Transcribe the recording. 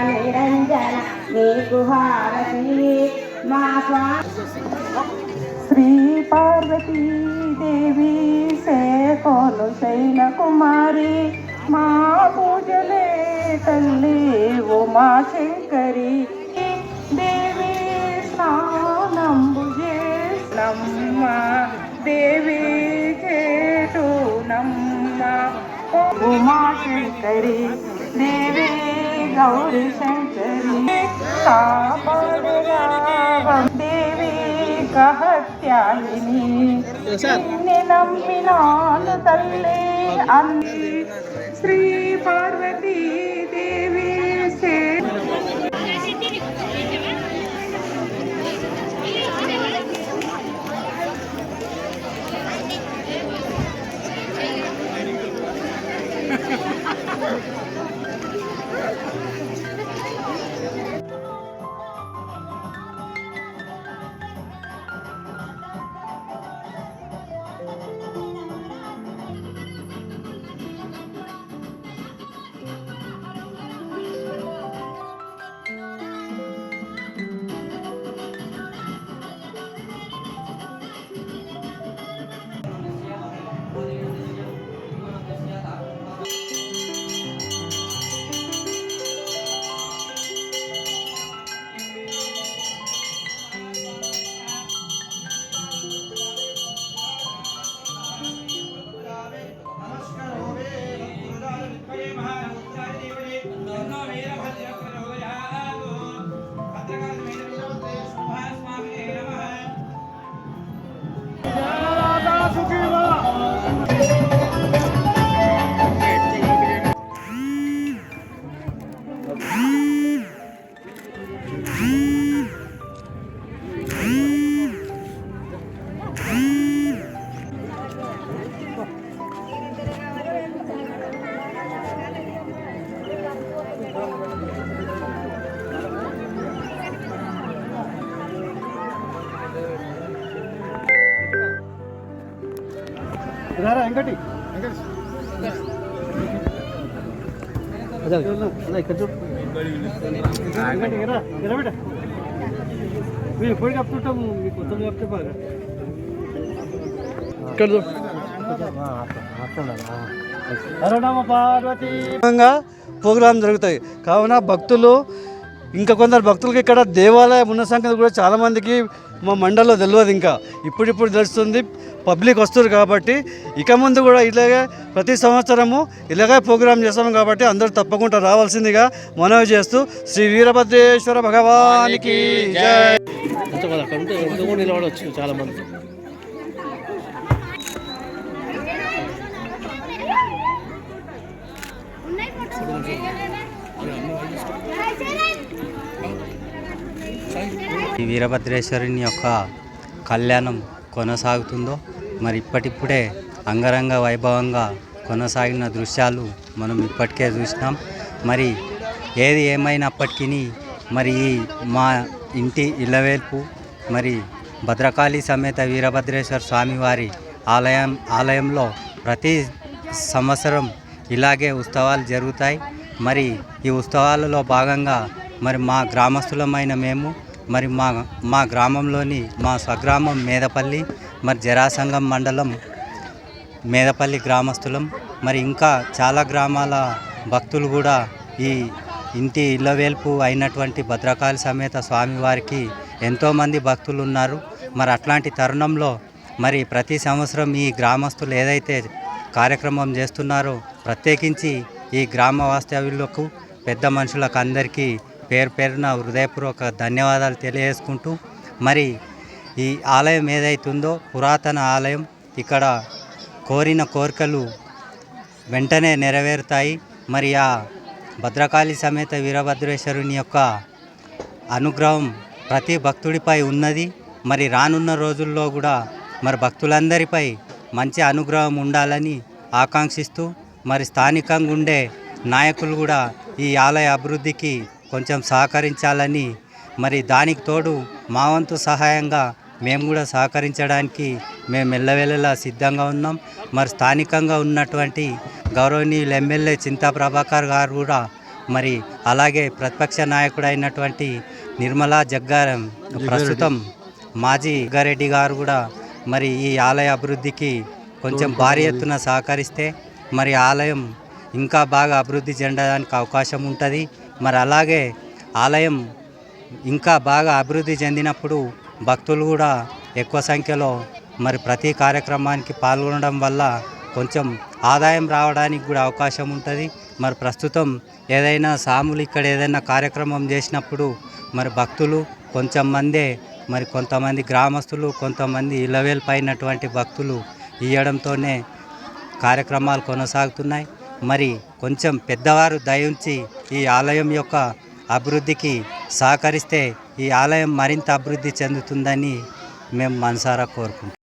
నిరంజన నీకు హారతి మా శ్రీ పార్వతీ దేవి సే కోను శైల కుమారి మా పూజలే తల్లి ఉమా శంకరి దేవి స్నానంబు చేసినమ్మ దేవి చేటు నమ్మ ఉమా శంకరి దేవి గౌరీ శంకరి దేవి కహత్యాయిని నమ్మినాను తల్లి అంది శ్రీ పార్వతీ దేవి సే వెంకటి ఇక్కడ చూడు మీరు ఎప్పుడు కప్పుతుంటాము మీకు కొత్త చెప్తే బాగా ఇక్కడ ప్రోగ్రాం జరుగుతాయి కావున భక్తులు ఇంకా కొందరు భక్తులకి ఇక్కడ దేవాలయం ఉన్న సంగతి కూడా చాలామందికి మా మండలంలో తెలియదు. ఇంకా ఇప్పుడు తెలుస్తుంది, పబ్లిక్ వస్తారు కాబట్టి ఇక ముందు కూడా ఇలాగే ప్రతి సంవత్సరము ఇలాగే ప్రోగ్రాం చేస్తాము కాబట్టి అందరూ తప్పకుండా రావాల్సిందిగా మనవి చేస్తూ శ్రీ వీరభద్రేశ్వర భగవానికి జై. నిలబడవచ్చు చాలామంది. ఈ వీరభద్రేశ్వరుని యొక్క కళ్యాణం కొనసాగుతుందో మరి ఇప్పటిప్పుడే అంగరంగ వైభవంగా కొనసాగిన దృశ్యాలు మనం ఇప్పటికే చూసినాం. మరి ఏది ఏమైనప్పటికీ మరి ఈ మా ఇంటి ఇళ్ళవేల్పు మరి భద్రకాళి సమేత వీరభద్రేశ్వర స్వామివారి ఆలయంలో ప్రతి సంవత్సరం ఇలాగే ఉత్సవాలు జరుగుతాయి. మరి ఈ ఉత్సవాలలో భాగంగా మరి మా గ్రామస్తులమైన మేము మరి మా గ్రామంలోని మా స్వగ్రామం మేదపల్లి మరి జరాసంగం మండలం మేదపల్లి గ్రామస్తులం. మరి ఇంకా చాలా గ్రామాల భక్తులు కూడా ఈ ఇంటి ఇళ్ళవేల్పు అయినటువంటి భద్రకాళి సమేత స్వామివారికి ఎంతోమంది భక్తులు ఉన్నారు. మరి అట్లాంటి తరుణంలో మరి ప్రతి సంవత్సరం ఈ గ్రామస్తులు ఏదైతే కార్యక్రమం చేస్తున్నారో ప్రత్యేకించి ఈ గ్రామ వాస్తవ్యులకు పెద్ద మనుషులకు అందరికీ పేరు పేరున హృదయపూర్వక ధన్యవాదాలు తెలియజేసుకుంటూ మరి ఈ ఆలయం ఏదైతుందో పురాతన ఆలయం, ఇక్కడ కోరిన కోరికలు వెంటనే నెరవేరుతాయి. మరి ఆ భద్రకాళి సమేత వీరభద్రేశ్వరుని యొక్క అనుగ్రహం ప్రతి భక్తుడిపై ఉన్నది. మరి రానున్న రోజుల్లో కూడా మరి భక్తులందరిపై మంచి అనుగ్రహం ఉండాలని ఆకాంక్షిస్తూ మరి స్థానికంగా ఉండే నాయకులు కూడా ఈ ఆలయ అభివృద్ధికి కొంచెం సహకరించాలని మరి దానికి తోడు మా వంతు సహాయంగా మేము కూడా సహకరించడానికి మేము ఎల్లవేళలా సిద్ధంగా ఉన్నాం. మరి స్థానికంగా ఉన్నటువంటి గౌరవనీయులు ఎమ్మెల్యే చింతా ప్రభాకర్ గారు కూడా మరి అలాగే ప్రతిపక్ష నాయకుడు అయినటువంటి నిర్మలా జగ్గారం ప్రస్తుతం మాజీ జగ్గారెడ్డి గారు కూడా మరి ఈ ఆలయ అభివృద్ధికి కొంచెం భారీ ఎత్తున సహకరిస్తే మరి ఆలయం ఇంకా బాగా అభివృద్ధి చెందడానికి అవకాశం ఉంటుంది. మరి అలాగే ఆలయం ఇంకా బాగా అభివృద్ధి చెందినప్పుడు భక్తులు కూడా ఎక్కువ సంఖ్యలో మరి ప్రతి కార్యక్రమానికి పాల్గొనడం వల్ల కొంచెం ఆదాయం రావడానికి కూడా అవకాశం ఉంటుంది. మరి ప్రస్తుతం ఏదైనా సాములు ఇక్కడ ఏదైనా కార్యక్రమం చేసినప్పుడు మరి భక్తులు కొంచెం మందే మరి కొంతమంది గ్రామస్తులు కొంతమంది ఇలవేల్పైనటువంటి భక్తులు ఇవ్వడంతోనే కార్యక్రమాలు కొనసాగుతున్నాయి. మరి కొంచెం పెద్దవారు దయ ఉంచి ఈ ఆలయం యొక్క అభివృద్ధికి సహకరిస్తే ఈ ఆలయం మరింత అభివృద్ధి చెందుతుందని మేము మనసారా కోరుకుంటున్నాం.